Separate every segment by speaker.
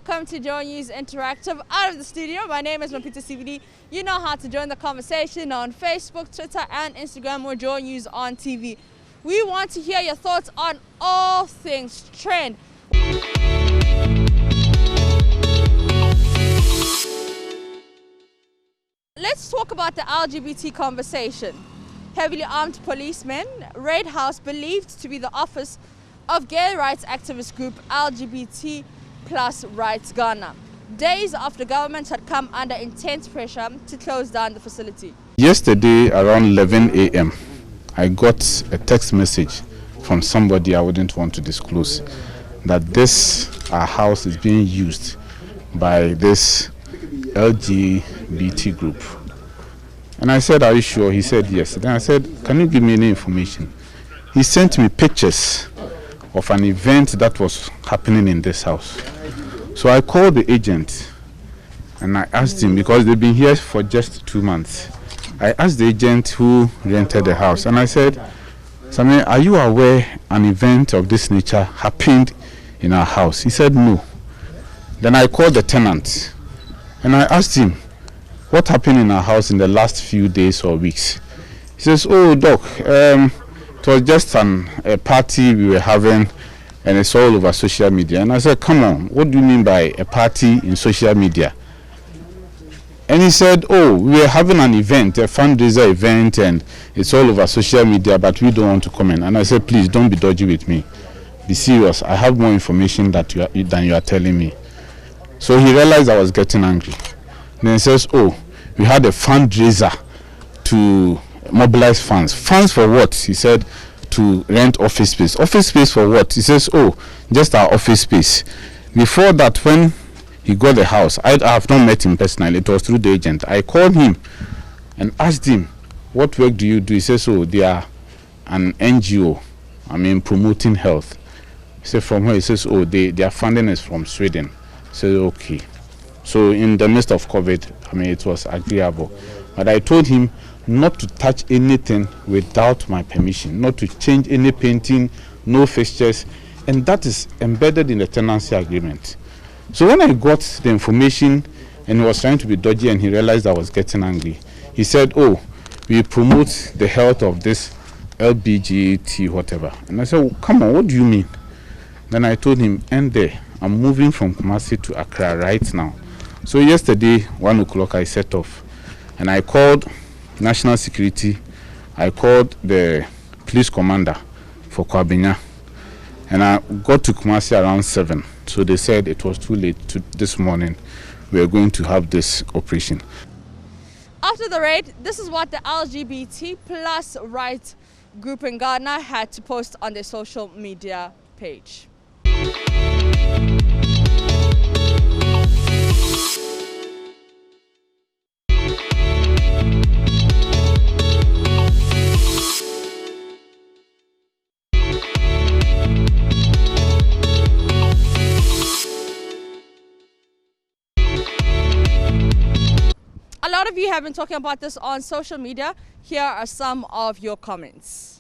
Speaker 1: welcome to JoyNews Interactive out of the studio. My name is Mapitso Sebidi. You know how to join the conversation on Facebook, Twitter and Instagram or JoyNews on TV. We want to hear your thoughts on all things trend. Let's talk about the LGBT conversation. Heavily armed policemen raid house believed to be the office of gay rights activist group LGBT Plus Rights Ghana, days after government had come under intense pressure to close down the facility.
Speaker 2: Yesterday around 11 a.m. I got a text message from somebody I wouldn't want to disclose that this house is being used by this LGBT group. And I said, "Are you sure?" He said, "Yes." Then I said, "Can you give me any information?" He sent me pictures of an event that was happening in this house. So I called the agent and I asked him, because they've been here for just 2 months. I asked the agent who rented the house and I said, "Samir, are you aware an event of this nature happened in our house?" He said, "No." Then I called the tenant and I asked him, "What happened in our house in the last few days or weeks?" He says, "Oh, Doc, it was just a party we were having and it's all over social media." And I said, "Come on, what do you mean by a party in social media?" And he said, "Oh, we were having an event, a fundraiser event, and it's all over social media, but we don't want to comment." And I said, "Please don't be dodgy with me. Be serious. I have more information than you are telling me." So he realized I was getting angry. And then he says, "Oh, we had a fundraiser to mobilize funds." "Funds for what?" He said, "To rent office space." "Office space for what?" He says, "Oh, just our office space." Before that, when he got the house, I have not met him personally. It was through the agent. I called him and asked him, "What work do you do?" He says, "Oh, they are an NGO. Promoting health." He said, "From where?" He says, "Oh, their funding is from Sweden." I said, "Okay." So in the midst of COVID, it was agreeable. But I told him not to touch anything without my permission, not to change any painting, no fixtures, and that is embedded in the tenancy agreement. So when I got the information and he was trying to be dodgy and he realized I was getting angry, he said, "Oh, we promote the health of this LBGT whatever." And I said, "Oh, come on, what do you mean?" Then I told him, "End there. I'm moving from Kumasi to Accra right now." So yesterday, 1 o'clock, I set off and I called National Security. I called the police commander for Kwabenya and I got to Kumasi around 7. So they said it was too late this morning. We are going to have this operation.
Speaker 1: After the raid, this is what the LGBT Plus Rights group in Ghana had to post on their social media page. A lot of you have been talking about this on social media. Here are some of your comments.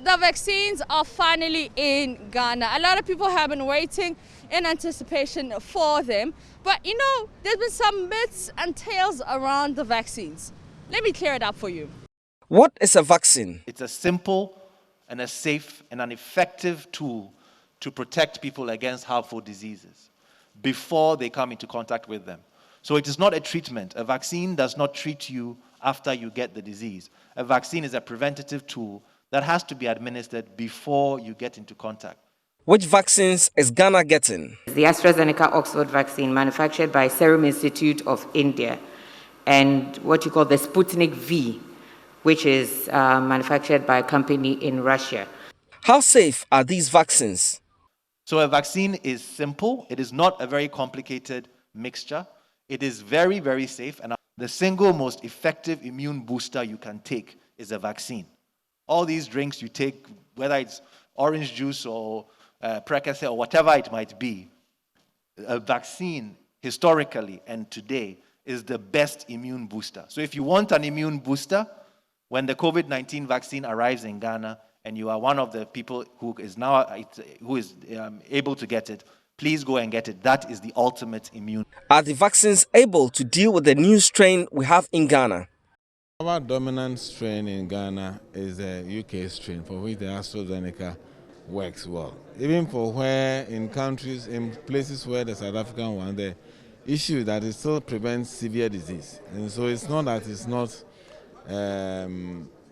Speaker 1: The vaccines are finally in Ghana. A lot of people have been waiting in anticipation for them. But you know, there's been some myths and tales around the vaccines. Let me clear it up for you.
Speaker 3: What is a vaccine?
Speaker 4: It's a simple and a safe and an effective tool to protect people against harmful diseases. before they come into contact with them. So it is not a treatment. A vaccine does not treat you after you get the disease. A vaccine is a preventative tool that has to be administered before you get into contact.
Speaker 3: Which vaccines is Ghana getting?
Speaker 5: The AstraZeneca Oxford vaccine manufactured by Serum Institute of India, and what you call the Sputnik V, which is manufactured by a company in Russia.
Speaker 3: How safe are these vaccines?
Speaker 4: So a vaccine is simple. It is not a very complicated mixture. It is very, very safe. And the single most effective immune booster you can take is a vaccine. All these drinks you take, whether it's orange juice or Percocet or whatever it might be, a vaccine historically and today is the best immune booster. So if you want an immune booster, when the COVID-19 vaccine arrives in Ghana and you are one of the people who is able to get it, please go and get it. That is the ultimate immune.
Speaker 3: Are the vaccines able to deal with the new strain we have in Ghana?
Speaker 6: Our dominant strain in Ghana is the UK strain, for which the AstraZeneca works well. Even for where in countries, in places where the South African one, the issue that it still prevents severe disease. And so it's not that it's not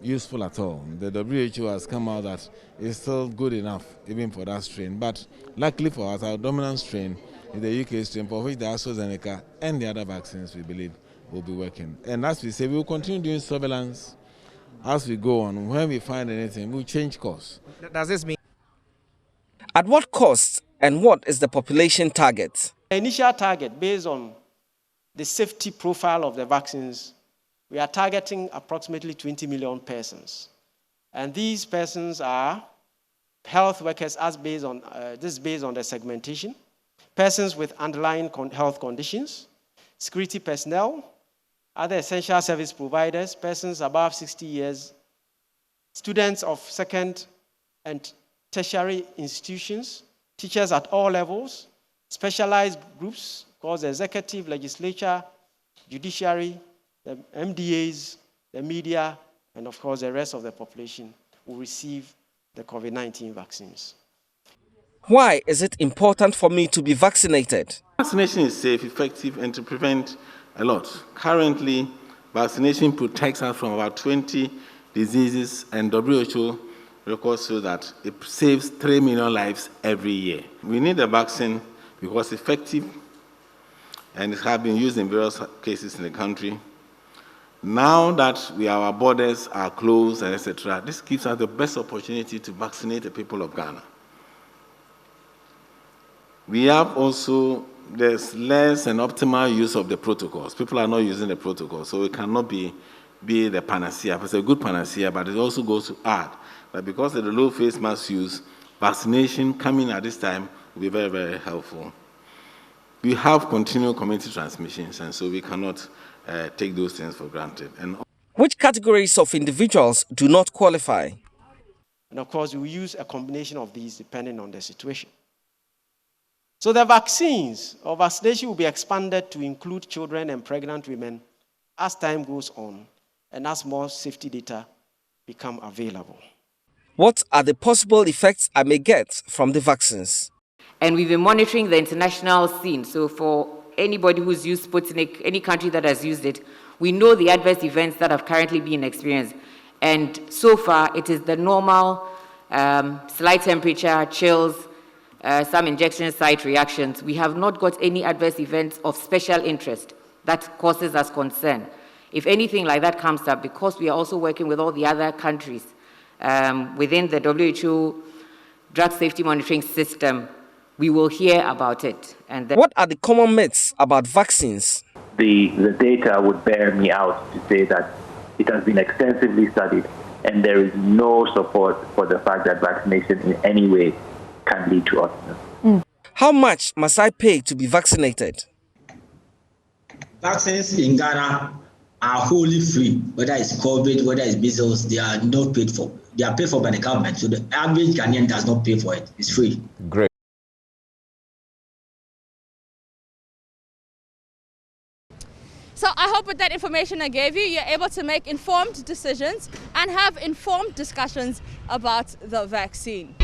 Speaker 6: useful at all. The WHO has come out that it's still good enough even for that strain. But luckily for us, our dominant strain is the UK strain, for which the AstraZeneca and the other vaccines we believe will be working. And as we say, we will continue doing surveillance as we go on. When we find anything, we'll change course.
Speaker 3: Does this mean? At what cost and what is the population target?
Speaker 7: The initial target, based on the safety profile of the vaccines, we are targeting approximately 20 million persons. And these persons are health workers, as based on, this is based on the segmentation, persons with underlying health conditions, security personnel, other essential service providers, persons above 60 years, students of second and tertiary institutions, teachers at all levels, specialized groups, called the executive, legislature, judiciary, the MDAs, the media, and of course the rest of the population will receive the COVID-19 vaccines.
Speaker 3: Why is it important for me to be vaccinated?
Speaker 6: Vaccination is safe, effective, and to prevent a lot. Currently, vaccination protects us from about 20 diseases, and WHO records show that it saves 3 million lives every year. We need a vaccine because it's effective and it has been used in various cases in the country. Now that our borders are closed, and etc., this gives us the best opportunity to vaccinate the people of Ghana. We have also, there's less and optimal use of the protocols. People are not using the protocols, so it cannot be the panacea. It's a good panacea, but it also goes to add that because of the low face mask use, vaccination coming at this time will be very, very helpful. We have continual community transmissions, and so we cannot take those things for granted. And
Speaker 3: which categories of individuals do not qualify?
Speaker 7: And of course, we use a combination of these depending on the situation. So the vaccines or vaccination will be expanded to include children and pregnant women as time goes on and as more safety data become available.
Speaker 3: What are the possible effects I may get from the vaccines?
Speaker 5: And we've been monitoring the international scene. So for anybody who's used Sputnik, any country that has used it, we know the adverse events that have currently been experienced. And so far, it is the normal slight temperature, chills, some injection site reactions. We have not got any adverse events of special interest that causes us concern. If anything like that comes up, because we are also working with all the other countries within the WHO drug safety monitoring system, we will hear about it. And
Speaker 3: what are the common myths about vaccines?
Speaker 8: The data would bear me out to say that it has been extensively studied and there is no support for the fact that vaccination in any way can lead to autism.
Speaker 3: How much must I pay to be vaccinated?
Speaker 9: Vaccines in Ghana are wholly free, whether it's COVID, whether it's measles, they are not paid for. They are paid for by the government, so the average Ghanaian does not pay for it. It's free.
Speaker 2: Great.
Speaker 1: So I hope with that information I gave you, you're able to make informed decisions and have informed discussions about the vaccine.